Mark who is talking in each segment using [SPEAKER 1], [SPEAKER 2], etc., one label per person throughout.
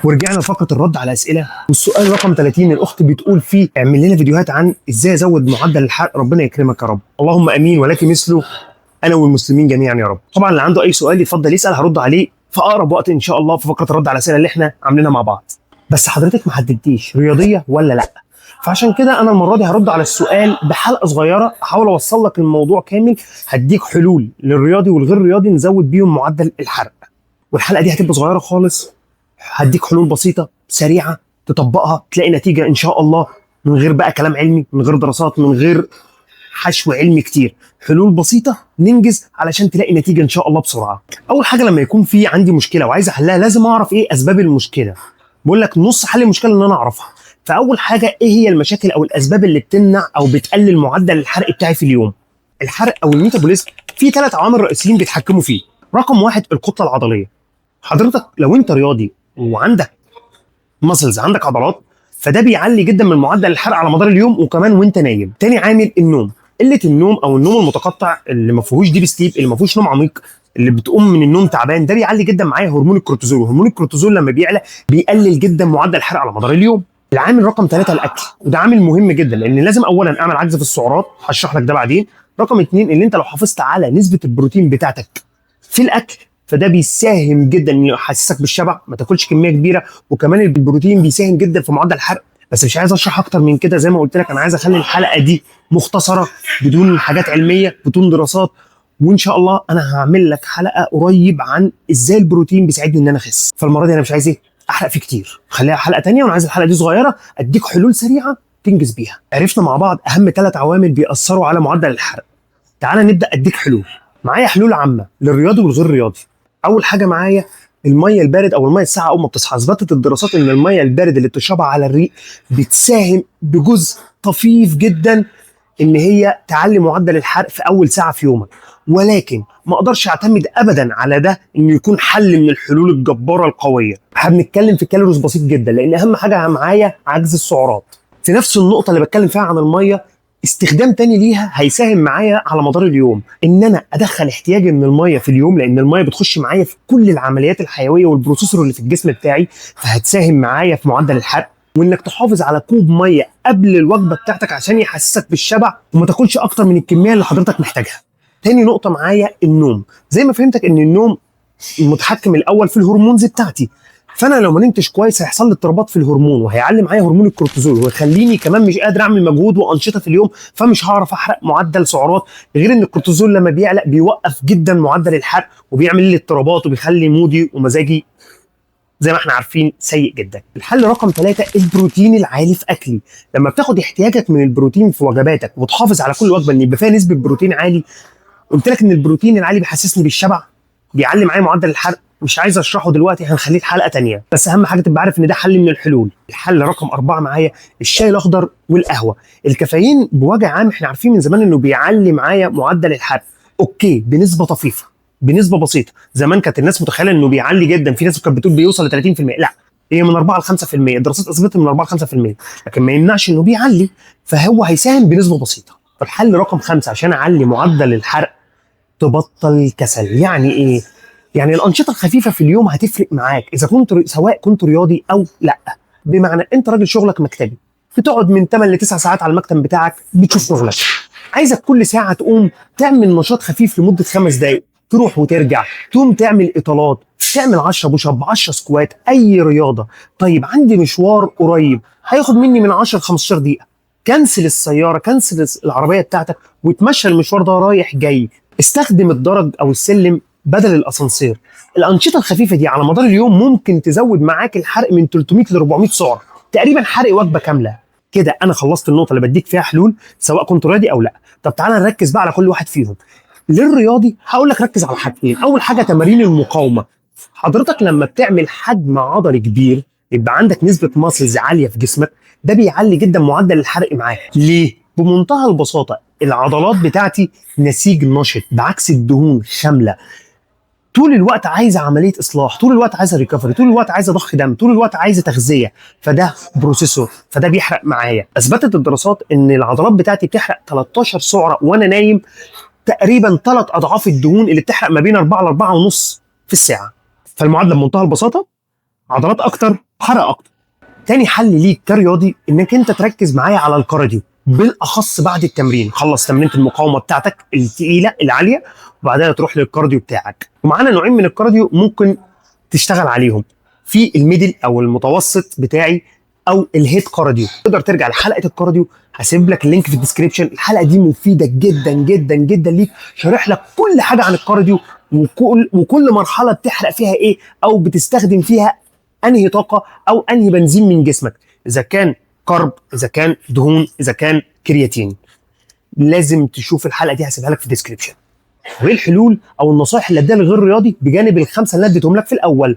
[SPEAKER 1] ورجعنا لفقره الرد على اسئله، والسؤال رقم 30 الاخت بتقول فيه اعمل لنا فيديوهات عن ازاي ازود معدل الحرق. ربنا يكرمك يا رب. اللهم امين ولك مثله انا والمسلمين جميعا يا رب. طبعا اللي عنده اي سؤال يتفضل يسال، هرد عليه في اقرب وقت ان شاء الله في فقره الرد على الاسئله اللي احنا عاملينها مع بعض. بس حضرتك ما حددتيش رياضيه ولا لا، فعشان كده انا المره دي هرد على السؤال بحلقه صغيره احاول اوصل لك الموضوع كامل. هديك حلول للرياضي والغير رياضي نزود بيهم معدل الحرق، والحلقه دي هتبقى صغيره خالص. هديك حلول بسيطه سريعه تطبقها تلاقي نتيجه ان شاء الله، من غير بقى كلام علمي، من غير دراسات، من غير حشو علمي كتير. حلول بسيطه ننجز علشان تلاقي نتيجه ان شاء الله بسرعه. اول حاجه لما يكون في عندي مشكله وعايز احلها لازم اعرف ايه اسباب المشكله. بقول لك نص حل المشكله ان انا اعرفها. فاول حاجه ايه هي المشاكل او الاسباب اللي بتمنع او بتقلل معدل الحرق بتاعي في اليوم؟ الحرق او الميتابوليزم في 3 عوامل رئيسيين بيتحكموا فيه. رقم 1 الكتله العضليه. حضرتك لو انت رياضي وعندك ماسلز، عندك عضلات، فده بيعلي جدا من معدل الحرق على مدار اليوم وكمان وانت نايم. تاني عامل النوم. قله النوم او النوم المتقطع اللي ما فيهوش ديب سليب، اللي ما فيهوش نوم عميق، اللي بتقوم من النوم تعبان، ده بيعلي جدا معايا هرمون الكورتيزول، وهرمون الكورتيزول لما بيعلى بيقلل جدا معدل الحرق على مدار اليوم. العامل رقم 3 الاكل، وده عامل مهم جدا لان لازم اولا اعمل عجز في السعرات، هشرح لك ده بعدين. رقم 2 ان انت لو حافظت على نسبه البروتين بتاعتك في الاكل فده بيساهم جدا انه يحسسك بالشبع، ما تاكلش كميه كبيره، وكمان البروتين بيساهم جدا في معدل الحرق. بس مش عايز اشرح اكتر من كده، زي ما قلت لك انا عايز اخلي الحلقه دي مختصره بدون حاجات علميه بدون دراسات. وان شاء الله انا هعمل لك حلقه قريب عن ازاي البروتين بيساعدني ان انا اخس. فالمره دي انا مش عايز احرق فيه كتير، خليها حلقه ثانيه، وانا عايز الحلقه دي صغيره اديك حلول سريعه تنجز بيها. عرفنا مع بعض اهم 3 عوامل بيأثروا على معدل الحرق. تعال نبدا اديك حلول. معايا حلول عامه للرياضي والغير رياضي. اول حاجه معايا الميه البارد او الميه الساقعه اول ما بتصحى. اثبتت الدراسات ان الميه البارد اللي بتشربها على الريق بتساهم بجزء طفيف جدا ان هي تعلي معدل الحرق في اول ساعه في يومك. ولكن ما اقدرش اعتمد ابدا على ده انه يكون حل من الحلول الجباره القويه. هنتكلم في كالوريز بسيط جدا، لان اهم حاجه معايا عجز السعرات. في نفس النقطه اللي بتكلم فيها عن الميه، استخدام تاني ليها هيساهم معايا على مدار اليوم ان انا ادخل احتياجي من الميه في اليوم، لان الميه بتخش معايا في كل العمليات الحيويه والبروسيسور اللي في الجسم بتاعي، فهتساهم معايا في معدل الحرق. وانك تحافظ على كوب ميه قبل الوجبه بتاعتك عشان يحسسك بالشبع وما تاكلش اكتر من الكميه اللي حضرتك محتاجها. تاني نقطه معايا النوم. زي ما فهمتك ان النوم المتحكم الاول في الهرمونز بتاعتي، فانا لو ما نمتش كويس هيحصل لي اضطرابات في الهرمون، وهيعلي معايا هرمون الكورتيزول، ويخليني كمان مش قادر اعمل مجهود وانشطه في اليوم، فمش هعرف احرق معدل سعرات. غير ان الكورتيزول لما بيعلى بيوقف جدا معدل الحرق وبيعمل لي اضطرابات وبيخلي مودي ومزاجي زي ما احنا عارفين سيء جدا. الحل رقم 3 البروتين العالي في اكلي. لما بتاخد احتياجك من البروتين في وجباتك وتحافظ على كل وجبه ان يبقى فيها نسبه بروتين عالي، قلت لك ان البروتين العالي بيحسسني بالشبع، بيعلي معايا معدل الحرق. مش عايز اشرحه دلوقتي، هنخليه في حلقه تانية، بس اهم حاجه تبقى عارف ان ده حل من الحلول. الحل رقم 4 معايا الشاي الاخضر والقهوه. الكافيين بوجه عام احنا عارفين من زمان انه بيعلي معايا معدل الحرق، اوكي بنسبه طفيفه، بنسبه بسيطه. زمان كانت الناس متخيله انه بيعلي جدا، في ناس كانت بتقول بيوصل ل 30%، لا هي من 4 ل 5%، الدراسات اثبتت من 4 ل 5%، لكن ما يمنعش انه بيعلي، فهو هيساهم بنسبه بسيطه. فالحل رقم 5 عشان اعلي معدل الحرق تبطل الكسل. يعني ايه؟ يعني الانشطه الخفيفه في اليوم هتفرق معاك اذا كنت سواء كنت رياضي او لا. بمعنى انت راجل شغلك مكتبي، بتقعد من 8 ل 9 ساعات على المكتب بتاعك بتشوف شغلك، عايزك كل ساعه تقوم تعمل نشاط خفيف لمده 5 دقائق، تروح وترجع، تقوم تعمل اطالات، تعمل 10 بوش اب، 10 سكوات، اي رياضه. طيب عندي مشوار قريب هياخد مني من 10 ل 15 دقيقه، كنسل السياره، كنسل العربيه بتاعتك وتمشى المشوار ده رايح جاي. استخدم الدرج او السلم بدل الاسانسير. الانشطه الخفيفه دي على مدار اليوم ممكن تزود معاك الحرق من 300 ل 400 سعر، تقريبا حرق وجبه كامله. كده انا خلصت النقطه اللي بديك فيها حلول سواء كنت رياضي او لا. طب تعالى نركز بقى على كل واحد فيهم. للرياضي هقول لك ركز على حاجتين. اول حاجه تمارين المقاومه. حضرتك لما بتعمل حجم عضلي كبير يبقى عندك نسبه ماسلز عاليه في جسمك، ده بيعلي جدا معدل الحرق معاك. ليه؟ بمنتهى البساطه العضلات بتاعتي نسيج نشط بعكس الدهون خامله، طول الوقت عايزه عمليه اصلاح، طول الوقت عايزه ريكفري، طول الوقت عايزه ضخ دم، طول الوقت عايزه تغذيه، فده بروسيسور، فده بيحرق معايا. اثبتت الدراسات ان العضلات بتاعتي بتحرق 13 سعره وانا نايم، تقريبا 3 اضعاف الدهون اللي بتحرق ما بين 4 ل 4.5 في الساعه. فالمعادله بمنتهى البساطه عضلات اكتر حرق اكتر. تاني حل ليك كرياضي انك انت تركز معايا على الكارديو، بالاخص بعد التمرين. خلص تمرينه المقاومه بتاعتك الثقيله العاليه وبعدها تروح للكارديو بتاعك. ومعانا نوعين من الكارديو ممكن تشتغل عليهم، في الميدل او المتوسط بتاعي او الهيد كارديو. تقدر ترجع لحلقه الكارديو، هسيب لك اللينك في الديسكريبشن. الحلقه دي مفيده جدا جدا جدا ليك، شارح لك كل حاجه عن الكارديو وكل مرحله بتحرق فيها ايه او بتستخدم فيها انهي طاقه او انهي بنزين من جسمك، اذا كان كارب، اذا كان دهون، اذا كان كرياتين. لازم تشوف الحلقه دي، هسيبها لك في الديسكريبشن. وايه الحلول او النصائح اللي اديها للغير رياضي بجانب الخمسه اللي اديتهم لك في الاول؟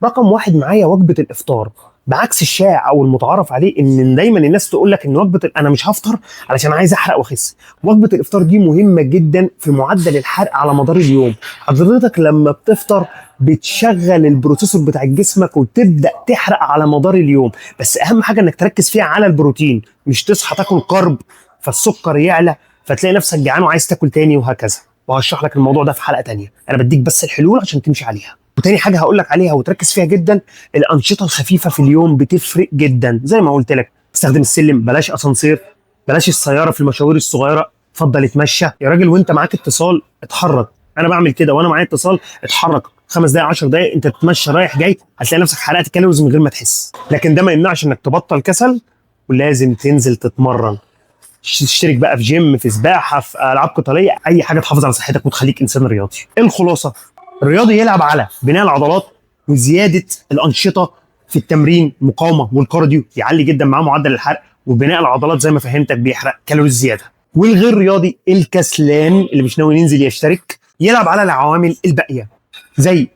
[SPEAKER 1] رقم واحد معايا وجبه الافطار. بعكس الشائع او المتعارف عليه ان دايما الناس تقول لك ان انا مش هفطر علشان عايز احرق واخس. وجبه الافطار دي مهمه جدا في معدل الحرق على مدار اليوم. حضرتك لما بتفطر بتشغل البروسيسور بتاع جسمك وتبدا تحرق على مدار اليوم، بس اهم حاجه انك تركز فيها على البروتين، مش تصحى تاكل كارب فالسكر يعلى فتلاقي نفسك جعان وعايز تاكل تاني وهكذا. وهشرح لك الموضوع ده في حلقه تانيه، انا بديك بس الحلول عشان تمشي عليها. وتاني حاجه هقول لك عليها وتركز فيها جدا، الانشطه الخفيفه في اليوم بتفرق جدا. زي ما قلت لك، استخدم السلم، بلاش اسانسير، بلاش السياره في المشاوير الصغيره، اتفضل اتمشى يا راجل. وانت معاك اتصال اتحرك، انا بعمل كده وانا معايا اتصال، اتحرك 5 دقائق 10 دقائق، انت تتمشى رايح جاي، هتلاقي نفسك حرقت كالوريز من غير ما تحس. لكن ده ما يمنعش انك تبطل كسل، ولازم تنزل تتمرن. تشترك بقى في جيم، في سباحه، في العاب قتاليه، اي حاجه تحافظ على صحتك وتخليك انسان رياضي. الخلاصه، الرياضي يلعب على بناء العضلات وزياده الانشطه في التمرين، المقاومه والكارديو، يعلي جدا معاه معدل الحرق، وبناء العضلات زي ما فهمتك بيحرق كالوريز زياده. والغير رياضي الكسلان اللي مش ناوي ينزل يشترك، يلعب على العوامل الباقيه زي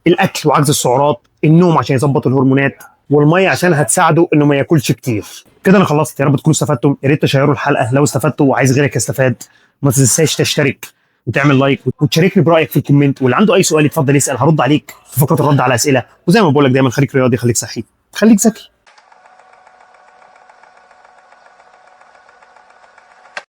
[SPEAKER 1] الاكل وعجز السعرات، النوم عشان يظبط الهرمونات، والميه عشان هتساعده انه ما ياكلش كتير. كده انا خلصت، يا رب تكونوا استفدتم. يا ريت تشيروا الحلقه لو استفدتوا وعايز غيرك يستفاد. ما تنساش تشترك وتعمل لايك وتشاركني برايك في الكومنت، واللي عنده اي سؤال يتفضل يسال، هرد عليك في فقره الرد على اسئله. وزي ما بقول لك دايما، خليك رياضي، خليك صحي، خليك ذكي.